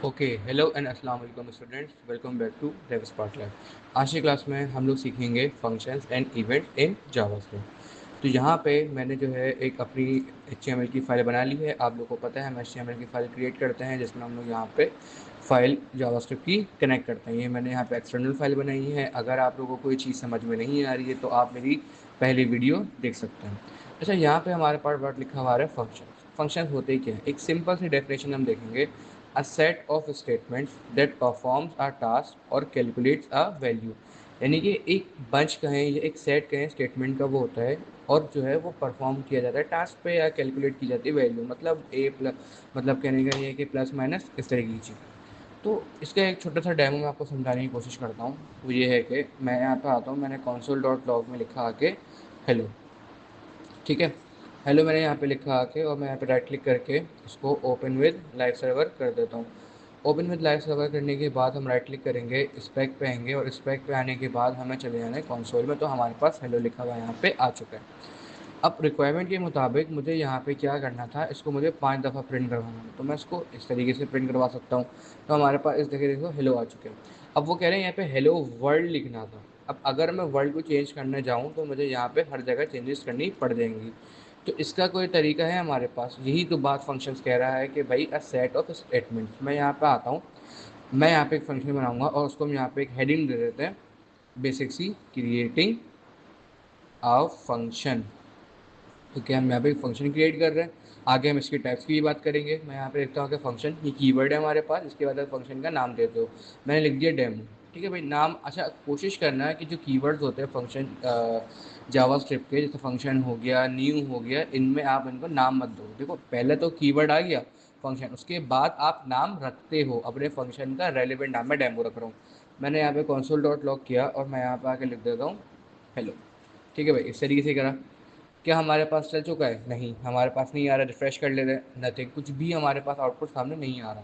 Okay, hello and अस्सलाम वालेकुम students, welcome back to dev spot lab. आज की क्लास में हम लोग सीखेंगे functions and event in JavaScript. तो यहाँ पे मैंने जो है एक अपनी एचटीएमएल की फ़ाइल बना ली है। आप लोग को पता है हम एचटीएमएल की फ़ाइल क्रिएट करते हैं जिसमें हम लोग यहाँ पे फ़ाइल जावास्क्रिप्ट की कनेक्ट करते हैं। ये मैंने यहाँ पे एक्सटर्नल फ़ाइल बनाई है। अगर आप लोगों को कोई चीज़ समझ में नहीं आ रही है तो आप मेरी पहली वीडियो देख सकते हैं। अच्छा, यहाँ पे हमारे पास वर्ड लिखा हुआ है फंक्शन। फंक्शन होते ही क्या है, एक सिंपल सी डेफिनेशन हम देखेंगे। A set of statements that performs a task और calculates a value। यानी कि एक बंच कहें या एक सेट कहें स्टेटमेंट का वो होता है और जो है वो परफॉर्म किया जाता है टास्क पे या कैलकुलेट की जाती है वैल्यू। मतलब ए प्लस, मतलब कहने का ये है कि प्लस माइनस इस तरह की चीज़। तो इसका एक छोटा सा डेमो मैं आपको समझाने की कोशिश करता हूँ। वो ये है कि मैं यहाँ पे आता हूँ, मैंने console डॉट लॉग में लिखा आके हेलो। ठीक है, हेलो मैंने यहाँ पे लिखा आके और मैं यहाँ पे राइट क्लिक करके इसको ओपन विद लाइव सर्वर कर देता हूँ। ओपन विद लाइव सर्वर करने के बाद हम राइट क्लिक करेंगे, स्पेक पे आएंगे और स्पेक पे आने के बाद हमें चले जाना है कंसोल में। तो हमारे पास हेलो लिखा हुआ यहाँ पे आ चुका है। अब रिक्वायरमेंट के मुताबिक मुझे यहाँ पे क्या करना था, इसको मुझे 5 दफ़ा प्रिंट करवाना है। तो मैं इसको इस तरीके से प्रिंट करवा सकता हूँ। तो हमारे पास इस तरीके देखो हेलो आ चुके हैं। अब वो कह रहे हैं यहाँ पे हेलो वर्ल्ड लिखना था। अब अगर मैं वर्ल्ड को चेंज करने जाऊँ तो मुझे यहाँ पे हर जगह चेंजेस करनी पड़ जाएंगी। तो इसका कोई तरीका है हमारे पास? यही तो बात फंक्शंस कह रहा है कि भाई अ सेट ऑफ स्टेटमेंट्स। मैं यहाँ पे आता हूँ, मैं यहाँ पे एक फंक्शन बनाऊंगा और उसको हम यहाँ पे एक हेडिंग दे देते हैं, basics, creating a function. तो क्या हम यहाँ पे एक फंक्शन क्रिएट कर रहे हैं। आगे हम इसके टाइप्स की भी बात करेंगे। मैं यहाँ पे लिखता हूँ कि फंक्शन, ये कीवर्ड है हमारे पास। इसके बाद फंक्शन का नाम देते हो, मैंने लिख दिया डेमो। ठीक है भाई, नाम। अच्छा, कोशिश करना है कि जो कीवर्ड्स होते हैं फंक्शन जावास्क्रिप्ट के, जैसे फंक्शन हो गया, न्यू हो गया, इनमें आप इनको नाम मत दो। देखो, पहले तो कीवर्ड आ गया फंक्शन, उसके बाद आप नाम रखते हो अपने फंक्शन का रेलिवेंट नाम। मैं डेमो रख रहा हूँ। मैंने यहाँ पे कंसोल डॉट लॉग किया और मैं यहाँ पे आके लिख देता हूँ हेलो। ठीक है भाई, इस तरीके से करा। क्या हमारे पास चल चुका है? नहीं, हमारे पास नहीं आ रहा। रिफ्रेश कर ले रहे हैं, नथिंग, कुछ भी हमारे पास आउटपुट सामने नहीं आ रहा।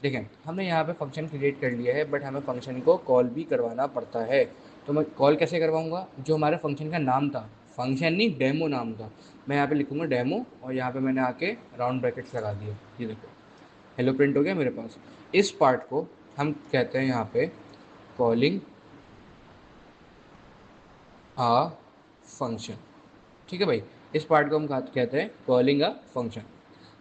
देखें, हमने यहाँ पे फंक्शन क्रिएट कर लिया है, बट हमें फंक्शन को कॉल भी करवाना पड़ता है। तो मैं कॉल कैसे करवाऊँगा? जो हमारे फंक्शन का नाम था, फंक्शन नहीं डेमो नाम था, मैं यहाँ पे लिखूँगा डेमो और यहाँ पे मैंने आके राउंड ब्रैकेट्स लगा दिए। ये देखो, हेलो प्रिंट हो गया मेरे पास। इस पार्ट को हम कहते हैं यहाँ पे कॉलिंग आ फंक्शन। ठीक है भाई, इस पार्ट को हम कहते हैं कॉलिंग अ फंक्शन।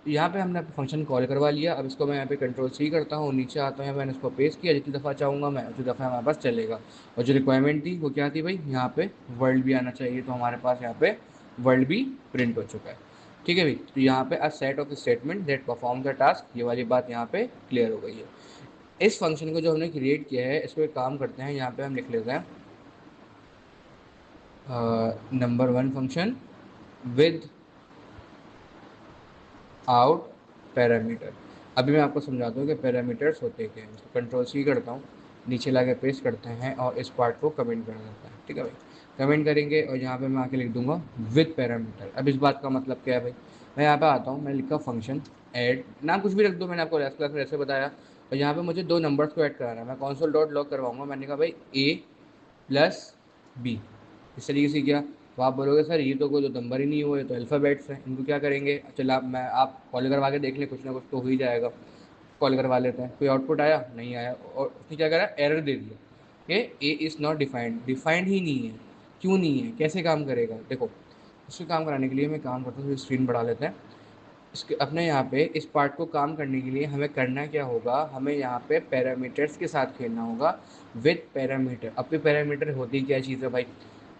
तो यहाँ पे हमने फंक्शन कॉल करवा लिया। अब इसको मैं यहाँ पे कंट्रोल सी करता हूँ, नीचे आता हूँ, मैंने इसको पेस्ट किया। जितनी दफ़ा चाहूँगा मैं उतनी दफ़ा हमारे पास चलेगा। और जो रिक्वायरमेंट थी वो क्या थी भाई, यहाँ पे वर्ल्ड भी आना चाहिए। तो हमारे पास यहाँ पे वर्ल्ड भी प्रिंट हो चुका है। ठीक है भाई, तो यहाँ पे a set of statement that perform the task, ये वाली बात यहाँ पे क्लियर हो गई है। इस फंक्शन को जो हमने क्रिएट किया है, इसको एक काम करते हैं, यहाँ पे हम लिख लेते हैं number one function with out parameter. अभी मैं आपको समझाता हूँ कि पैरामीटर्स होते क्या हैं। तो कंट्रोल सी करता हूँ, नीचे लाके पेस्ट करते हैं और इस पार्ट को कमेंट कर देते हैं। ठीक है भाई, कमेंट करेंगे और यहाँ पे मैं आके लिख दूंगा विद पैरामीटर। अब इस बात का मतलब क्या है भाई, मैं यहाँ पे आता हूँ, मैं लिखा फंक्शन ऐड, नाम कुछ भी रख दो, मैंने आपको लास्ट क्लास में ऐसे बताया। और यहाँ पे मुझे दो नंबर्स को ऐड कराना है। मैं कंसोल डॉट लॉग करवाऊंगा। मैंने कहा भाई ए प्लस बी, इस तरीके से किया। तो आप बोलोगे सर ये तो कोई तो नंबर ही नहीं हुए, तो अल्फ़ाबेट्स हैं, इनको क्या करेंगे? चलो आप कॉल करवा के देख लें, कुछ ना कुछ तो हो ही जाएगा। कॉल करवा लेते हैं। कोई आउटपुट आया? नहीं आया। और उसने क्या करा, एरर दे दिया कि a is not defined. Defined ही नहीं है। क्यों नहीं है, कैसे काम करेगा? देखो, इसको काम कराने के लिए मैं काम करता हूँ, स्क्रीन बढ़ा लेते हैं। इसके अपने यहाँ पे इस पार्ट को काम करने के लिए हमें करना क्या होगा, हमें यहाँ पे पैरामीटर्स के साथ खेलना होगा विद पैरामीटर। अब भी पैरामीटर होती क्या चीज़ है भाई,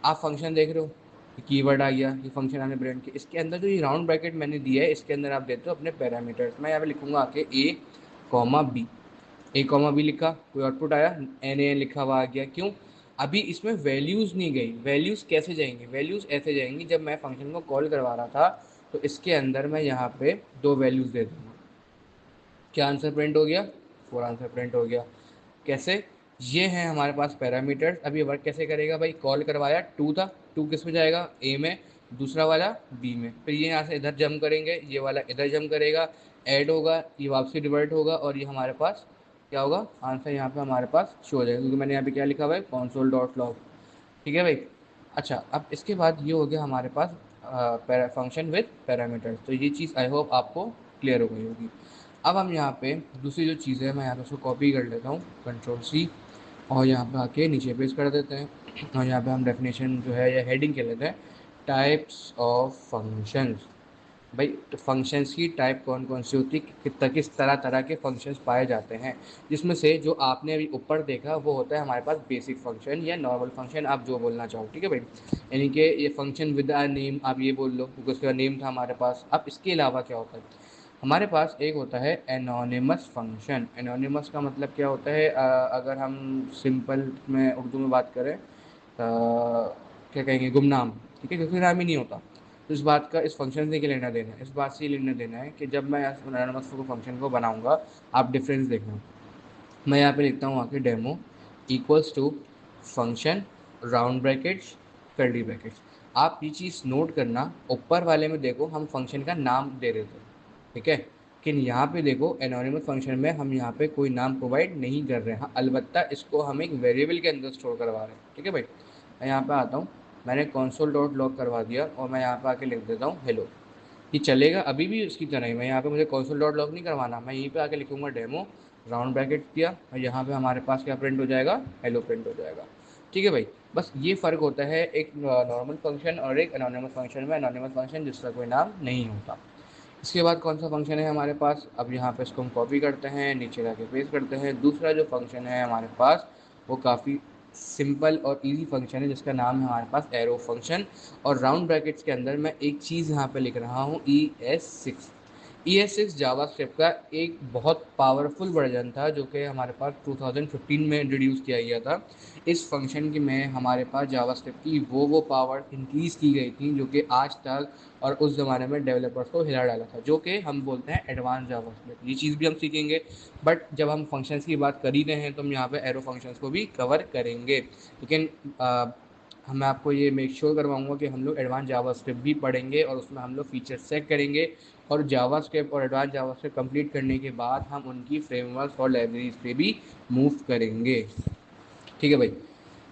आप फंक्शन देख रहे हो, ये कीवर्ड आ गया, ये फंक्शन आने ब्रांड के, इसके अंदर जो ये राउंड ब्रैकेट मैंने दिया है इसके अंदर आप देते हो अपने पैरामीटर्स। मैं यहाँ पे लिखूंगा आके ए कॉमा बी। ए कॉमा बी लिखा, कोई आउटपुट आया? एन ए लिखा हुआ आ गया। क्यों? अभी इसमें वैल्यूज़ नहीं गई। वैल्यूज़ कैसे जाएंगी? वैल्यूज़ ऐसे जाएंगी, जब मैं फंक्शन को कॉल करवा रहा था तो इसके अंदर मैं यहाँ पे दो वैल्यूज़ दे दूँगा। क्या आंसर प्रिंट हो गया? फोर आंसर प्रिंट हो गया। कैसे? ये हैं हमारे पास पैरामीटर्स। अब ये वर्क कैसे करेगा भाई, कॉल करवाया टू था, टू किस में जाएगा? ए में, दूसरा वाला बी में। फिर ये यहाँ से इधर जंप करेंगे, ये वाला इधर जंप करेगा, ऐड होगा, ये वापसी डिवर्ट होगा और ये हमारे पास क्या होगा, आंसर यहाँ पे हमारे पास शो हो जाएगा, क्योंकि मैंने यहाँ पे क्या लिखा हुआ है, कॉन्सोल डॉट लॉग। ठीक है भाई। अच्छा, अब इसके बाद ये हो गया हमारे पास फंक्शन विद पैरामीटर्स। तो ये चीज़ आई होप आपको क्लियर हो गई होगी। अब हम यहाँ पे दूसरी जो चीज़ है मैं यहाँ पे उसको कॉपी कर लेता हूँ, Ctrl+C, और यहाँ पे आके नीचे पेस्ट कर देते हैं। और यहाँ पे हम डेफिनेशन जो है या हेडिंग के लेते हैं, टाइप्स ऑफ फंक्शंस। भाई तो फंक्शंस की टाइप कौन कौन सी होती है, किस तरह तरह के फंक्शंस पाए जाते हैं, जिसमें से जो आपने अभी ऊपर देखा वो होता है हमारे पास बेसिक फंक्शन या नॉर्मल फंक्शन, आप जो बोलना चाहो, ठीक है भाई। यानी कि ये फंक्शन विद अ नेम आप ये बोल लो, क्योंकि उसका नेम था हमारे पास। अब इसके अलावा क्या होता है हमारे पास, एक होता है एनोनिमस फंक्शन। एनोनिमस का मतलब क्या होता है, अगर हम सिंपल में उर्दू में बात करें, क्या कहेंगे, गुमनाम, ठीक है, क्योंकि नाम ही नहीं होता। तो इस बात का इस फंक्शन से क्या लेना देना है, इस बात से ये लेना देना है कि जब मैं एनोनिमस फंक्शन को बनाऊंगा, आप डिफरेंस देखना। मैं यहाँ पे लिखता हूँ आके demo equals to function round brackets curly brackets. आप ये चीज़ नोट करना, ऊपर वाले में देखो हम फंक्शन का नाम दे रहे थे, ठीक है, लेकिन यहाँ पे देखो एनोनिमस फंक्शन में हम यहाँ पे कोई नाम प्रोवाइड नहीं कर रहे हैं। हाँ, अलबत्ता इसको हम एक वेरिएबल के अंदर स्टोर करवा रहे हैं, ठीक है भाई। मैं यहाँ पे आता हूँ, मैंने console डॉट लॉग करवा दिया और मैं यहाँ पे आके लिख देता हूँ हेलो। ये चलेगा अभी भी उसकी तरह ही। मैं यहाँ पे मुझे console डॉट लॉग नहीं करवाना, मैं यहीं पे आके लिखूंगा डेमो राउंड ब्रैकेट दिया, और यहाँ पे हमारे पास क्या प्रिंट हो जाएगा, हेलो प्रिंट हो जाएगा, ठीक है भाई। बस ये फ़र्क होता है एक नॉर्मल फंक्शन और एक एनोनिमस फंक्शन में। एनोनिमस फंक्शन जिसका कोई नाम नहीं होता। इसके बाद कौन सा फंक्शन है हमारे पास, अब यहाँ पे इसको हम कॉपी करते हैं, नीचे जाके पेस्ट करते हैं। दूसरा जो फंक्शन है हमारे पास वो काफ़ी सिंपल और इजी फंक्शन है, जिसका नाम है हमारे पास एरो फंक्शन। और राउंड ब्रैकेट्स के अंदर मैं एक चीज़ यहाँ पे लिख रहा हूँ, ES6। ES6 जावास्क्रिप्ट का एक बहुत पावरफुल वर्जन था, जो कि हमारे पास 2015 में इंट्रोड्यूस किया गया था। इस फंक्शन की में हमारे पास जावास्क्रिप्ट की वो पावर इंक्रीज़ की गई थी, जो कि आज तक और उस ज़माने में डेवलपर्स को हिला डाला था, जो कि हम बोलते हैं एडवांस जावास्क्रिप्ट। ये चीज़ भी हम सीखेंगे, बट जब हम फंक्शंस की बात कर ही रहे हैं तो हम यहाँ पे एरो फंक्शंस को भी कवर करेंगे। लेकिन मैं आपको ये मेक श्योर करवाऊँगा कि हम लोग एडवांस जावास्क्रिप्ट भी पढ़ेंगे और उसमें हम लोग फीचर्स चेक करेंगे। और जावास्क्रिप्ट और एडवांस जावास्क्रिप्ट कंप्लीट करने के बाद हम उनकी फ्रेमवर्क्स और लाइब्रेरीज पे भी मूव करेंगे, ठीक है भाई।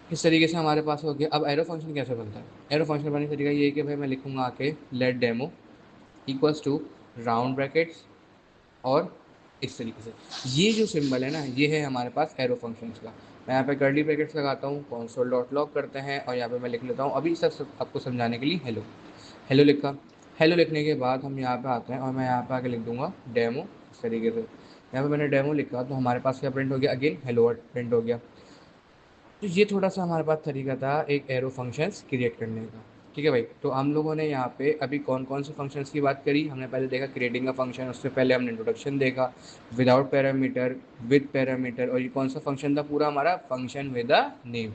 इस तरीके से हमारे पास हो गया। अब एरो फंक्शन कैसे बनता है, एरो फंक्शन बनने का तरीका ये है कि भाई मैं लिखूंगा आके let demo equals to round brackets, और इस तरीके से ये जो सिंबल है ना, ये है हमारे पास एरो फंक्शंस का। मैं यहाँ पे कर्ली ब्रैकेट्स लगाता हूँ, console डॉट लॉग करते हैं, और यहाँ पे मैं लिख लेता हूँ अभी सब आपको समझाने के लिए हेलो। हेलो लिखा। हेलो लिखने के बाद हम यहाँ पे आते हैं और मैं यहाँ पे आके लिख दूंगा डेमो, इस तरीके से। यहाँ पे मैंने डेमो लिखा तो हमारे पास क्या प्रिंट हो गया, अगेन हेलो वर्ड प्रिंट हो गया। तो ये थोड़ा सा हमारे पास तरीका था एक एरो फंक्शंस क्रिएट करने का, ठीक है भाई। तो हम लोगों ने यहाँ पे अभी कौन कौन से फंक्शंस की बात करी, हमने पहले देखा क्रिएटिंग का फंक्शन, उससे पहले हमने इंट्रोडक्शन देखा, विदाउट पैरामीटर, विद पैरामीटर, और ये कौन सा फंक्शन था पूरा हमारा, फंक्शन विद अ नेम,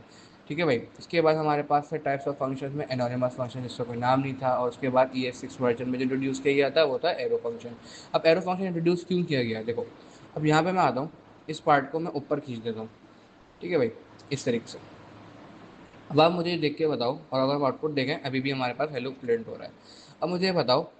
ठीक है भाई। इसके बाद हमारे पास थे टाइप्स ऑफ फंक्शन में एनोनिमस फंक्शन, जिसका कोई नाम नहीं था, और उसके बाद ES6 वर्जन में जो इंट्रोड्यूस किया गया था वो था एरो फंक्शन। अब एरो फंक्शन इंट्रोड्यूस क्यों किया गया, देखो अब यहाँ पे मैं आता हूँ, इस पार्ट को मैं ऊपर खींच देता हूँ, ठीक है भाई, इस तरीके से। अब आप मुझे देख के बताओ, और अगर हम आउटपुट देखें अभी भी हमारे पास हेलो प्रिंट हो रहा है। अब मुझे ये बताओ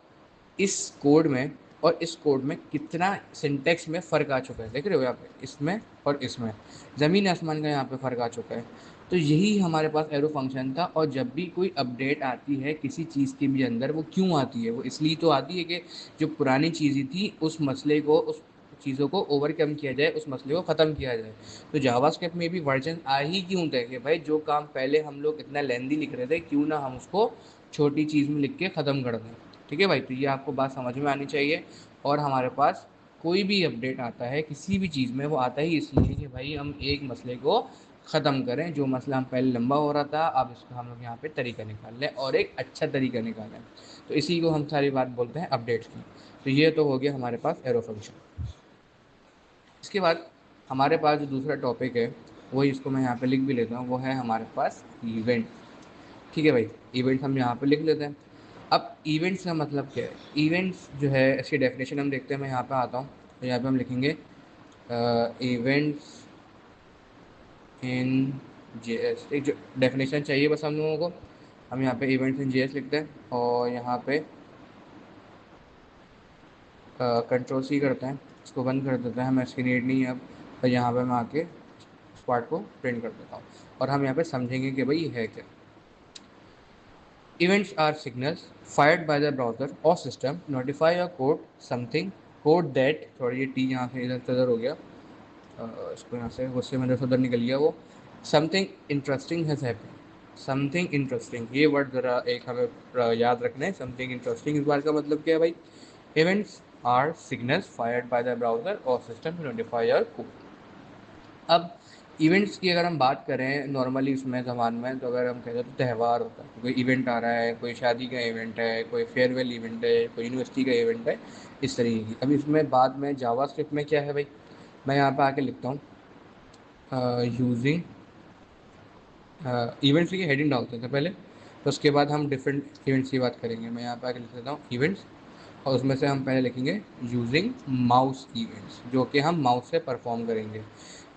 इस कोड में और इस कोड में कितना सिंटेक्स में फ़र्क आ चुका है, देख रहे हो यहाँ पे, इसमें और इसमें ज़मीन आसमान का यहाँ पे फ़र्क आ चुका है। तो यही हमारे पास एरो फंक्शन था। और जब भी कोई अपडेट आती है किसी चीज़ के भी अंदर, वो क्यों आती है, वो इसलिए तो आती है कि जो पुरानी चीज़ें थी उस मसले को, उस चीज़ों को ओवरकम किया जाए, उस मसले को ख़त्म किया जाए। तो जावास्क्रिप्ट में भी वर्जन आ ही क्यों थे कि भाई जो काम पहले हम लोग इतना लेंदी लिख रहे थे, क्यों ना हम उसको छोटी चीज़ में लिख के ख़त्म कर दें, ठीक है भाई। तो ये आपको बात समझ में आनी चाहिए। और हमारे पास कोई भी अपडेट आता है किसी भी चीज़ में, वो आता ही इसलिए कि भाई हम एक मसले को ख़त्म करें। जो मसला हम पहले लंबा हो रहा था, अब इसका हम लोग यहाँ पे तरीका निकाल लें और एक अच्छा तरीका निकालें। तो इसी को हम सारी बात बोलते हैं अपडेट्स की। तो ये तो हो गया हमारे पास एरो फंक्शन। इसके बाद हमारे पास जो दूसरा टॉपिक है, वही इसको मैं यहाँ पे लिख भी लेता हूँ, वो है हमारे पास इवेंट, ठीक है भाई। इवेंट्स हम यहाँ पे लिख लेते हैं। अब इवेंट्स का मतलब क्या है, इवेंट्स जो है इसकी डेफिनेशन हम देखते हैं। मैं यहाँ पे आता हूँ तो यहाँ पे हम लिखेंगे इवेंट्स इन JS। एक जो डेफिनेशन चाहिए बस हम लोगों को, हम यहाँ पे इवेंट्स इन JS लिखते हैं, और यहाँ पे Ctrl+C करते हैं, इसको बंद कर देते हैं, हमें इसकी नीड नहीं है अब। और यहाँ पे मैं आके इस पार्ट को प्रिंट कर देता हूँ, और हम यहाँ पे समझेंगे कि भाई ये है क्या। Events are signals fired by the browser or system to notify or code something code that, थोड़ी ये टी यहाँ से इधर से उधर हो गया, इसको यहाँ से गुस्से में इधर से उधर निकल गया वो, something interesting has happened. Something interesting, ये वर्ड ज़रा एक हमें याद रखना है। समथिंग इंटरेस्टिंग इस बार का मतलब क्या है भाई? Events are signals fired by the browser और system to notify your code. अब इवेंट्स की अगर हम बात करें नॉर्मली इसमें ज़बान में, तो अगर हम कहते हैं तो त्यौहार होता है, कोई इवेंट आ रहा है, कोई शादी का इवेंट है, कोई फेयरवेल इवेंट है, कोई यूनिवर्सिटी का इवेंट है, इस तरीके की। अब इसमें बाद में जावास्क्रिप्ट में क्या है भाई, मैं यहाँ पे आके लिखता हूँ यूजिंग इवेंट्स की हेडिंग डालते थे पहले, तो उसके बाद हम डिफरेंट इवेंट्स की बात करेंगे। मैं यहाँ पे आके लिख देता हूँ इवेंट्स, और उसमें से हम पहले लिखेंगे यूजिंग माउस इवेंट्स, जो कि हम माउस से परफॉर्म करेंगे।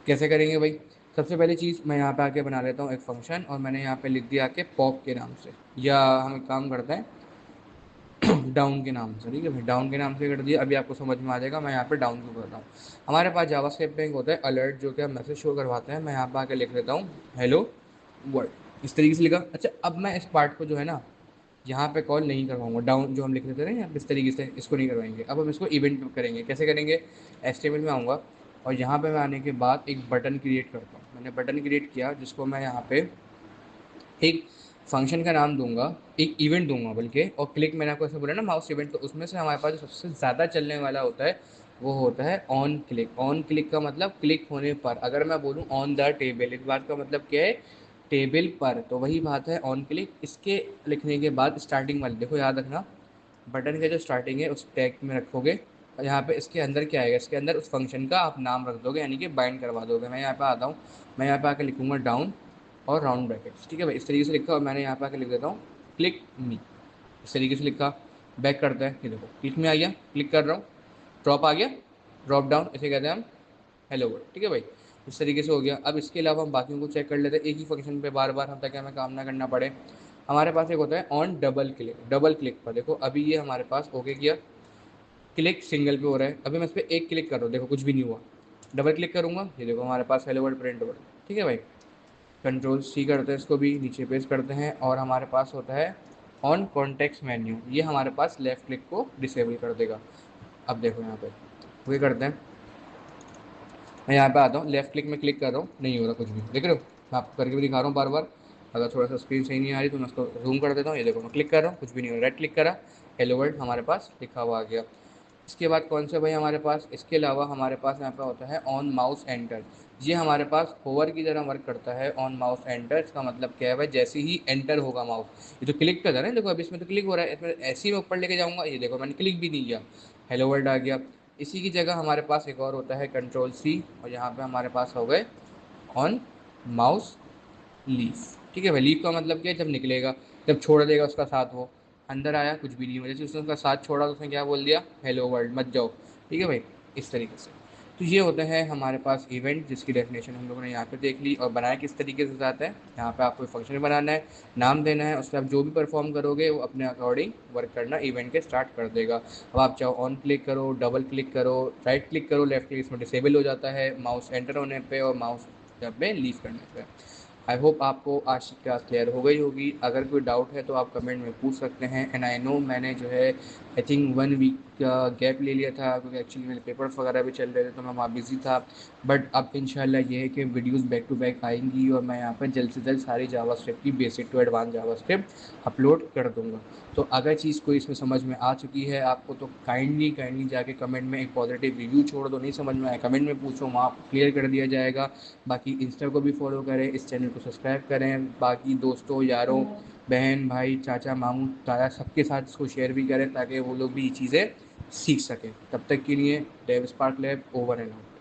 कैसे करेंगे भाई? सबसे पहली चीज़ मैं यहाँ पे आके बना लेता हूँ एक फंक्शन, और मैंने यहाँ पे लिख दिया आके पॉप के नाम से, या हम एक काम करते हैं डाउन के नाम से। ठीक है भाई, डाउन के नाम से कर दिया। अभी आपको समझ में आ जाएगा मैं यहाँ पे डाउन क्यों कर रहा हूँ। हमारे पास जावास्क्रिप्ट में एक होता है अलर्ट, जो कि हम मैसेज शो करवाते हैं। मैं यहाँ पे आके लिख लेता हूँ हेलो वर्ल्ड, इस तरीके से लिखा। अच्छा, अब मैं इस पार्ट को जो है ना यहाँ पे कॉल नहीं करवाऊंगा, डाउन जो हम लिख लेते हैं ना इस तरीके से, इसको नहीं करवाएंगे। अब हम इसको इवेंट में करेंगे। कैसे करेंगे? HTML में आऊँगा, और यहाँ पे मैं आने के बाद एक बटन क्रिएट करता हूँ। मैंने बटन क्रिएट किया, जिसको मैं यहाँ पे एक फंक्शन का नाम दूंगा, एक इवेंट दूंगा बल्कि, और क्लिक, मैंने आपको ऐसे बोला ना माउस इवेंट, तो उसमें से हमारे पास जो सबसे ज़्यादा चलने वाला होता है वो होता है ऑन क्लिक। ऑन क्लिक का मतलब क्लिक होने पर। अगर मैं बोलूँ ऑन द टेबल, इस बात का मतलब क्या है? टेबल पर, तो वही बात है ऑन क्लिक। इसके लिखने के बाद स्टार्टिंग वाली देखो, याद रखना, बटन का जो स्टार्टिंग है उस टैग में रखोगे, और यहाँ पे इसके अंदर क्या आएगा, इसके अंदर उस फंक्शन का आप नाम रख दोगे, यानी कि बाइंड करवा दोगे। मैं यहाँ पे आता हूँ, मैं यहाँ पे आके लिखूंगा डाउन और राउंड ब्रैकेट्स। ठीक है भाई, इस तरीके से लिखा, और मैंने यहाँ पे आके लिख देता हूँ क्लिक मी, इस तरीके से लिखा। बैक करते हैं, ये देखो क्लिक में आ गया, क्लिक कर रहा हूँ, ड्रॉप आ गया, ड्रॉप डाउन, इसे कहते हैं हम हेलो वर्ल्ड। ठीक है भाई, इस तरीके से हो गया। अब इसके अलावा हम बाकियों को चेक कर लेते हैं, एक ही फंक्शन पे बार बार हम ताकि हमें काम ना करना पड़े। हमारे पास एक होता है on double click, double click पर देखो अभी ये हमारे पास ओके किया, क्लिक सिंगल पे हो रहा है। अभी मैं इस पर एक क्लिक कर रहा हूँ, देखो कुछ भी नहीं हुआ। डबल क्लिक करूँगा, ये देखो हमारे पास हेलो वर्ल्ड प्रिंट वर्ल्ड। ठीक है भाई, कंट्रोल C करते हैं, इसको भी नीचे पेस्ट करते हैं, और हमारे पास होता है ऑन कॉन्टेक्स्ट मेन्यू, ये हमारे पास लेफ्ट क्लिक को डिसेबल कर देगा। अब देखो यहाँ पे वही करते हैं, मैं यहाँ पे आता हूँ, लेफ्ट क्लिक में क्लिक कर रहा हूँ, नहीं हो रहा कुछ भी, देख रहे हो? मैं आपको करके भी दिखा रहा हूँ बार बार। अगर थोड़ा सा स्क्रीन सही नहीं आ रही तो मैं उसको जूम कर देता हूँ। ये देखो मैं क्लिक कर रहा हूँ, कुछ भी नहीं हो रहा। राइट क्लिक करा, हेलो वर्ल्ड हमारे पास लिखा हुआ आ गया। इसके बाद कौन सा भाई हमारे पास, इसके अलावा हमारे पास यहाँ पे होता है ऑन माउस एंटर। ये हमारे पास होवर की तरह वर्क करता है ऑन माउस एंटर। इसका मतलब क्या है भाई? जैसे ही एंटर होगा माउस, ये तो क्लिक का था ना, देखो अभी इसमें तो क्लिक हो रहा है, इसमें ऐसे ही मैं ऊपर लेके जाऊँगा, ये देखो मैंने क्लिक भी नहीं किया, हेलो वर्ल्ड आ गया। इसी की जगह हमारे पास एक और होता है कंट्रोल C, और यहाँ पे हमारे पास हो गए ऑन माउस लीफ। ठीक है भाई, लीफ का मतलब क्या है? जब निकलेगा, जब छोड़ देगा उसका साथ, वो अंदर आया कुछ भी नहीं हुआ, जैसे उसने उसका साथ छोड़ा तो उसने क्या बोल दिया? हेलो वर्ल्ड मत जाओ। ठीक है भाई, इस तरीके से। तो ये होता है हमारे पास इवेंट, जिसकी डेफिनेशन हम लोगों ने यहाँ पे देख ली, और बनाया किस तरीके से जाता है। यहाँ पे आपको फंक्शन बनाना है, नाम देना है, उससे आप जो भी परफॉर्म करोगे वो अपने अकॉर्डिंग वर्क करना इवेंट के स्टार्ट कर देगा। अब आप चाहो ऑन क्लिक करो, डबल क्लिक करो, राइट क्लिक करो, लेफ्ट क्लिक, इसमें डिसेबल हो जाता है माउस एंटर होने पे और माउस पे लीव करने पे। आई होप आपको आज की क्लास क्लियर हो गई होगी। अगर कोई डाउट है तो आप कमेंट में पूछ सकते हैं। एंड आई नो मैंने जो है आई थिंक 1 वीक का गैप ले लिया था, क्योंकि एक्चुअली मेरे पेपर्स वगैरह भी चल रहे थे, तो मैं वहाँ बिज़ी था। बट अब इंशाल्लाह ये है कि वीडियोस बैक टू बैक आएंगी, और मैं यहाँ पर जल्द से जल्द सारी जावास्क्रिप्ट की basic to advance JavaScript upload कर दूँगा। तो अगर चीज़ कोई इसमें समझ में आ चुकी है आपको, तो काइंडली जाके कमेंट में एक पॉजिटिव रिव्यू छोड़ दो। नहीं समझ में आया कमेंट में पूछो, वहाँ क्लियर कर दिया जाएगा। बाकी इंस्टा को भी फॉलो करें, इस चैनल को सब्सक्राइब करें, बाकी दोस्तों यारों बहन भाई चाचा मामू ताया सबके साथ इसको शेयर भी करें, ताकि वो लोग भी ये चीज़ें सीख सकें। तब तक के लिए dev spark lab over and out.